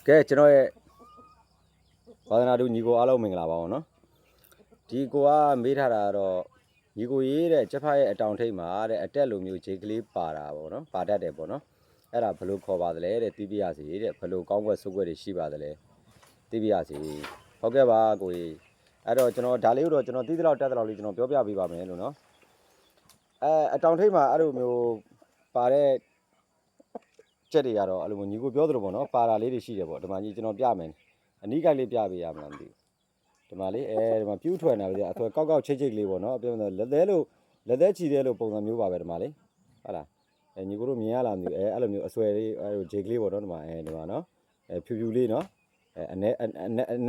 ကဲကျွန်တော်ရဲ့ဝါသနာတူညီကိုအားလုံးမင်္ဂလာပါအောင်နော်ဒီကိုကမေးထားတာတော့ညီကိုရေးတဲ့ကျက်ဖရဲ့အတောင်ထိပ်မှာတဲ့အတက်လိုမျိုးဂျေကလေးပါတာပေါ့နော်ပါတတ်တယ်ပေါ့နော်အဲ့ဒါဘယ်လိုခေါ်ပါသလဲတဲ့သိပြရစီတဲ့ဘယ်လိုကောင်းကွက်ဆုပ်ကွက်တွေရှိပါသလဲသိပြရစီဟုတ်ကဲ့ပါကိုကြီးအဲ့တော့ကျွန်တော်ဒါလေးကိုတော့ကျွန်တော်သိသလောက်တက်သလောက်လေးကျွန်တော်ပြောပြပေးပါမယ်လို့နော်အတောင်ထိပ်မှာအဲ့လိုမျိုးပါတဲ့ချက်တွေကတော့အဲ့လိုညီကိုပြောသလိုပေါ့နော်ပါတာလေးတွေရှိတယ်ပေါ့ဒီမှာကြီးကျွန်တော်ပြမယ်အနီးကိုက်လေးပြပေးရမလားမသိဘူးဒီမှာလေးဒီမှာပြူးထွက်နေတာဗျာအထွေကောက်ကောက်ချိတ်ချိတ်လေးပေါ့နော်ပြောမယ်လက်သေးချီသေးလို့ပုံစံမျိုးပါပဲဒီမှာလေးဟုတ်လားညီကိုတို့မြင်ရလားမသိဘူးအဲ့လိုမျိုးအဆွဲလေးဂျေကလေးပေါ့နော်ဒီမှာဒီမှာနော်ဖြူဖြူလေးနော်အ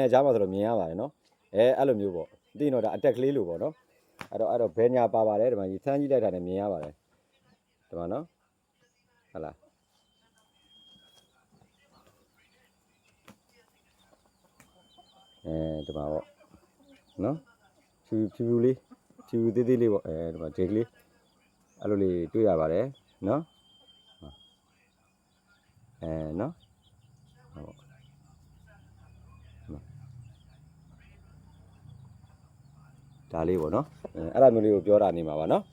နေကြားမှာဆိုတော့မြင်ရပါတယ်နော်အဲ့လိုမျိုးပေါ့သိရင်တော့ဒါအတက်ကလေးလို့ပေါ့နော်အဲ့တော့ဘဲညာပါပါတယ်ဒီမှာကြီးဆန်းကြီးလိုက်တာနဲ့မြင်ရပါတယ်ဒီမှာနော်ဟုတ်လားဒီမှာပေါ့နော်ဖြူလေးဖြူသေးသေးလေးပေါ့ဒီမှာဂျေကလေးအဲ့လိုလေးတွေ့ရပါတယ်နော်နော်ဟုတ်ဒါလေးပေါ့နော်အဲ့ဒါမျိုးလေးကိုပြောတာနေမှာပါနော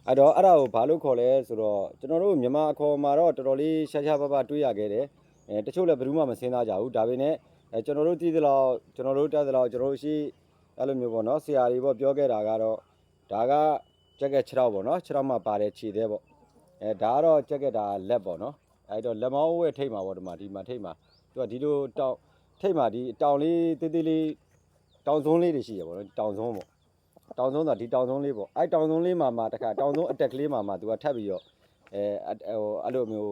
်အဲ့တော့အဲ့ဒါကိုဘာလို့ခေါ်လဲဆိုတော့ကျွန်တော်တို့မြန်မာအခေါ်မှာတော့တော်တော်လေးရှားရှားပါးပါးတွေ့ရခဲ့တယ်တချို့လည်းဘယ်သူမှမစဉ်းစားကြဘူးဒါပေမဲ့ကျွန်တော်တို့သိသလောက်ကျွန်တော်တို့တက်သလောက်ကျွန်တော်တို့ရှိအဲ့လိုမျိုးပေါ့နော်ဆရာတွေပေါ့ပြောခဲ့တာကတော့ဒါကကြက်ကက်6တော့ပေါ့နော်6တော့မှပါတယ်ခြေသေးပေါ့ဒါကတော့ကြက်ကက်တာလက်ပေါ့နော်အဲ့တော့လက်မောင်းဝဲထိတ်မှာပေါ့ဒီမှာထိတ်မှာသူကဒီလိုတောင်ထိတ်မှာဒီတောင်လေးသေးသေးလေးတောင်စုံးလေးတွေရှိရပေါ့နော်တောင်စုံးပေါ့တောင်စုံးဆိုတာဒီတောင်စုံးလေးပေါ့အဲ့တောင်စုံးလေးမှာတခါတောင်စုံးအတက်ကလေးမှာသူကထပ်ပြီးတော့အဲ့လိုမျိုး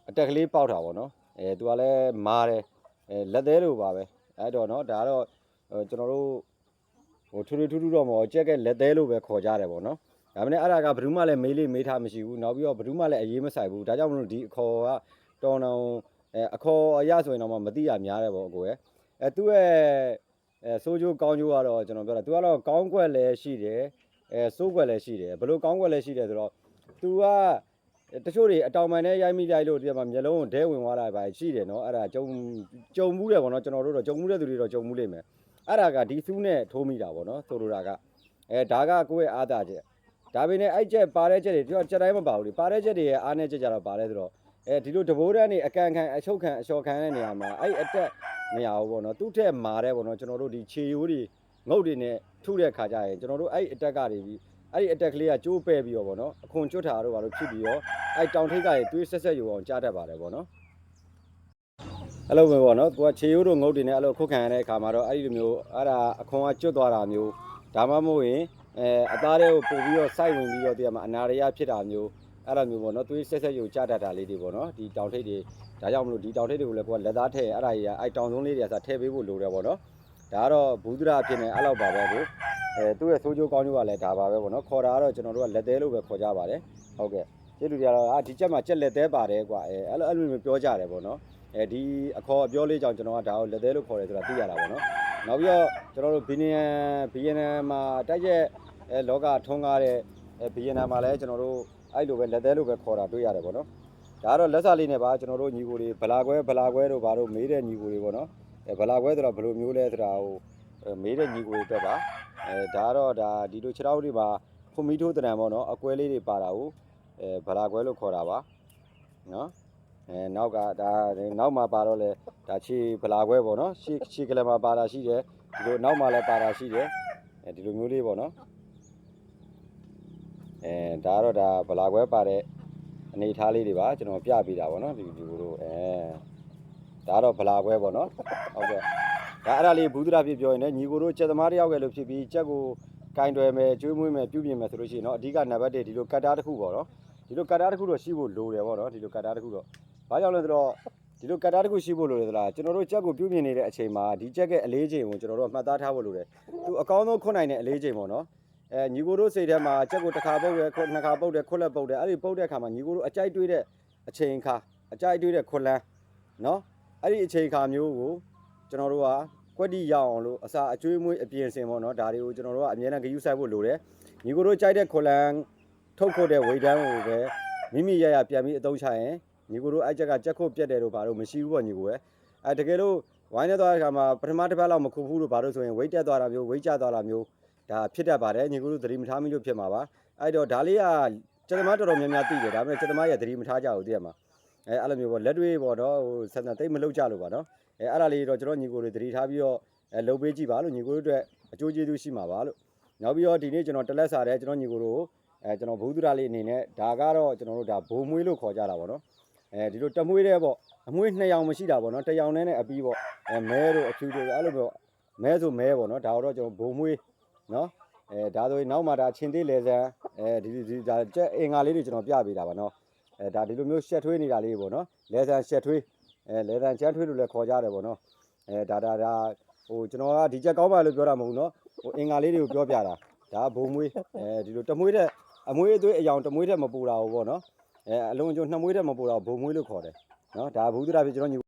အတက်ကလေးပေါက်တာပေါ့နော်သူကလည်းမာတယ်လက်သေးလိုပါပဲအဲ့တော့နော်ဒါကတော့ကျွန်တော်တို့ထူးတော့မဟုတ်ကြက်ကက်လက်သေးလို့ပဲခေါ်ကြတယ်ပေါ့နော်ဒါပေမဲ့အဲ့ဒါကဘယ်သူမှလည်းမေးထားမရှိဘူးနောက်ပြီးတော့ဘယ်သူမှလည်းအရေးမဆိုင်ဘူးဒါကြောင့်မလို့ဒီအခေါ်ကတော်တော်အခေါ်အရဆိုရင်တော့မသိရများတယ်ပေါ့အကိုရဲ့သူ့ရဲ့စိုးကျိုးကောင်းကျိုးကတော့ကျွန်တော်ပြောတာသူကတော့ကောင်းကွက်လည်းရှိတယ်စိုးကွက်လည်းရှိတယ်ဘယ်လိုကောင်းကွက်လည်းရှိတယ်ဆိုတော့သူကတချို့တွေအတောင်ပံနဲ့ရိုက်မိလိုက်လို့ဒီမှာမျက်လုံးကိုဒဲဝင်သွားတာပဲရှိတယ်နော်အဲ့ဒါကြုံမှုတယ်ပေါ့နော်ကျွန်တော်တို့တော့ကြုံမှုတဲ့သူတွေတော့ကြုံမှုလိမ့်မယ်အဲ့ဒါကဒီဆူးနဲ့ထိုးမိတာပေါ့နော်ဆိုလိုတာကဒါကကိုယ့်ရဲ့အားသာချက်ဒါပေမဲ့အဲ့ချက်ပါတဲ့ချက်တွေသူကချက်တိုင်းမပါဘူးလေပါတဲ့ချက်တွေရဲ့အားနဲ့ချက်ကြတော့ပါလဲဆိုတော့ဒီလိုတဘိုးတန်းနေအကန်ခံအချုပ်ခံအလျှော်ခံတဲ့နေရာမှာအဲ့အတက်နေရာပေါ့နော်သူ့ထက်မာတဲ့ပေါ့နော်ကျွန်တော်တို့ဒီခြေရိုးတွေငုတ်တွေနဲ့ထုတဲ့ခါကြရင်ကျွန်တော်တို့အဲ့အတက်ကနေပြီးအဲ့ဒီအတက်ကလေးကကျိုးပဲ့ပြီးတော့ပေါ့နော်အခွန်ကျွတ်တာတို့ဘာလို့ဖြစ်ပြီးတော့အဲ့တောင်ထိပ်ကရေသွေးဆက်ယူအောင်ကြားတတ်ပါတယ်ပေါ့နော်အဲ့လိုပဲပေါ့နော်သူကခြေရိုးတို့ငုတ်တွေနဲ့အဲ့လိုခုတ်ခံရတဲ့အခါမှာတော့အဲ့ဒီလိုမျိုးအဲ့ဒါအခွန်ကကျွတ်သွားတာမျိုးဒါမှမဟုတ်ရင်အသားတွေကိုပို့ပြီးတော့စိုက်ဝင်ပြီးတော့တရားမှာအနာရရဖြစ်တာမျိုးအဲ့လိုမျိုးပေါ့နော်သွေးဆက်ယူကြားတတ်တာလေးတွေပေါ့နော်ဒီတောင်ထိပ်တွေဒါကြောင့်မလို့ဒီတောင်ထိပ်တွေကိုလည်းကိုကလက်သားထည့်အဲ့ဒါကြီးကအဲ့တောင်စုံလေးတွေကစထည့်ပေးဖို့လိုတယ်ပေါ့နော်ဒါကတော့ဘူးဒရာအဖြစ်နဲ့အဲ့လောက်ပါပဲကိုသူ့ရဲ့ဆိုးကျိုးကောင်းကျိုးကလည်းဒါပါပဲပေါ့နော်ခေါ်တာကတော့ကျွန်တော်တို့ကလက်သေးလို့ပဲခေါ်ကြပါတယ်ဟုတ်ကဲ့ကျေးလူတွေကတော့ဒီချက်မှာချက်လက်သေးပါတယ်ကွာအဲ့လိုမျိုးပြောကြတယ်ပေါ့နော်ဒီအခေါ်အပြောလေးကြောင့်ကျွန်တော်ကဒါကိုလက်သေးလို့ခေါ်တယ်ဆိုတာသိရတာပေါ့နော်နောက်ပြီးတော့ကျွန်တော်တို့ဘီယန်မှာတိုက်ရက်လောကထုံးကားတဲ့ဘီယန်မှာလည်းကျွန်တော်တို့အဲ့လိုပဲလက်သေးလို့ပဲခေါ်တာတွေ့ရတယ်ပေါ့နော်ဒါကတော့လက်စာလေးနဲ့ပါကျွန်တော်တို့ညီကိုတွေဗလာခွဲတို့ဘာတို့မေးတဲ့ညီကိုတွေပေါ့နော်ဗလာခွဲဆိုတော့ဘယ်လိုမျိုးလဲဆိုတာဟိုမေးတဲ့ညီကိုတွေအတွက်ပါဒါကတော့ဒါဒီလိုခြေထောက်တွေပါဖုန်မီထိုးတံပေါ့နော်အကွဲလေးတွေပါတာကိုဗလာကွဲလို့ခေါ်တာပါနော်နောက်ကဒါနောက်မှာပါတော့လေဒါခြေဗလာကွဲပေါ့နော်ခြေကလေးမှာပါတာရှိတယ်ဒီလိုနောက်မှာလည်းပါတာရှိတယ်ဒီလိုမျိုးလေးပေါ့နော်ဒါကတော့ဒါဗလာကွဲပါတဲ့အနေထားလေးတွေပါကျွန်တော်ပြပေးတာပေါ့နော်ဒီလိုဒါကတော့ဗလာကွဲပေါ့နော်ဟုတ်ကဲ့ဒါအဲ့ဒါလေးဘူးဒရာဖြစ်ပြောရင်လည်းညီကိုတို့ကြက်သမားတယောက်ကလည်းဖြစ်ပြီးကြက်ကိုကင်တွယ်မယ်ကျွေးမွေးမယ်ပြုပြင်မယ်ဆိုလို့ရှိရင်เนาะအဓိကနံပါတ်1ဒီလိုကတ်တာတစ်ခုပေါ့နော်ဒီလိုကတ်တာတစ်ခုတော့ရှိဖို့လိုတယ်ပေါ့နော်ဒီလိုကတ်တာတစ်ခုတော့ဘာကြောင့်လဲဆိုတော့ဒီလိုကတ်တာတစ်ခုရှိဖို့လိုတယ်သလားကျွန်တော်တို့ကြက်ကိုပြုပြင်နေတဲ့အချိန်မှာဒီကြက်ရဲ့အလေးချိန်ကိုကျွန်တော်တို့မှတ်သားထားဖို့လိုတယ်သူအကောင်းဆုံးခွတ်နိုင်တဲ့အလေးချိန်ပေါ့နော်ညီကိုတို့စိတ်ထဲမှာကြက်ကိုတစ်ခါပုတ်တယ်နှစ်ခါပုတ်တယ်ခွတ်လက်ပုတ်တယ်အဲ့ဒီပုတ်တဲ့အခါမှာညီကိုတို့အကြိုက်တွေးတဲ့အချိန်ခါအကြိုက်တွေးတဲ့ခွတ်လန်းနော်အဲ့ဒီအချိန်ခါမျိုးကိုကျွန်တော်တို့ကကွက်တီရအောင်လို့အစာအကျွေးမွေးအပြင်စင်ပေါ့နော်ဒါတွေကိုကျွန်တော်တို့ကအများနဲ့ဂရုစိုက်ဖို့လိုတယ်ညီကိုတို့ကြိုက်တဲ့ခွလန်ထုတ်ဖို့တဲ့ဝေတန်းကိုပဲမိမိရပြန်ပြီးအသုံးချရင်ညီကိုတို့အဲ့ချက်ကကြက်ခုတ်ပြက်တယ်လို့ဘာလို့မရှိဘူးပေါ့ညီကိုရဲ့ တကယ်လို့ဝိုင်းနေသွားတဲ့အခါမှာပထမတစ်ပတ်လောက်မခုဘူးလို့ဘာလို့ဆိုရင် weight တက်သွားတာမျိုး weight ကျသွားတာမျိုးဒါဖြစ်တတ်ပါတယ်ညီကိုတို့သတိမထားမိလို့ဖြစ်မှာပါအဲ့တော့ဒါလေးကကျွန်တော်တော်တော်များများသိတယ်ဒါပေမဲ့ကျွန်တော်ရဲ့သတိမထားကြဘူးသိရမှာအဲ့လိုမျိုးပေါ့လက်တွေ့ပေါ့နော်ဟိုဆက်ဆက်သိမလုပ်ကြလို့ပါနော်အဲ့ဒါလေးတော့ကျွန်တော်ညီကိုတွေသတိထားပြီးတော့လုပ်ပေးကြည့်ပါလို့ညီကိုတို့အတွက်အကျိုးကျေးဇူးရှိမှာပါလို့နောက်ပြီးတော့ဒီနေ့ကျွန်တော်တလက်စားတယ်ကျွန်တော်ညီကိုတို့ကျွန်တော်ဘုသူရလေးအနေနဲ့ဒါကတော့ကျွန်တော်တို့ဒါဘုံမွေးလို့ခေါ်ကြတာပေါ့နော်ဒီလိုတမွေးတဲ့ပေါ့အမွေး2ယောက်မရှိတာပေါ့နော်1ယောက်နဲ့အပြီးပေါ့မဲတို့အဖြူတို့အဲ့လိုပေါ့မဲဆိုမဲပေါ့နော်ဒါတော့ကျွန်တော်ဘုံမွေးနော်ဒါဆိုရင်နောက်မှဒါချင်းသေးလေစံဒီဒါကြက်အင်္ဂါလေးတွေကျွန်တော်ပြပေးတာပါနော်ဒါဒီလိုမျိုးရှက်ထွေးနေတာလေးပေါ့နော်လေစံရှက်ထွေးလေစံချမ်းထွေးလို့လည်းခေါ်ကြတယ်ပေါ့နော်ဒါဟိုကျွန်တော်ကဒီချက်ကောင်းပါလို့ပြောတာမဟုတ်ဘူးနော်ဟိုအင်္ဂါလေးတွေကိုပြောပြတာဒါဘုံမွေးဒီလိုတမွေးတဲ့အမွေးအသွေးအယောင်တမွေးတဲ့မပူတာဘူးပေါ့နော်အလုံးအကျုံ2မွေးတဲ့မပူတာဘုံမွေးလို့ခေါ်တယ်နော်ဒါဘူးသရာဖြစ်ကျွန်တော်ညီ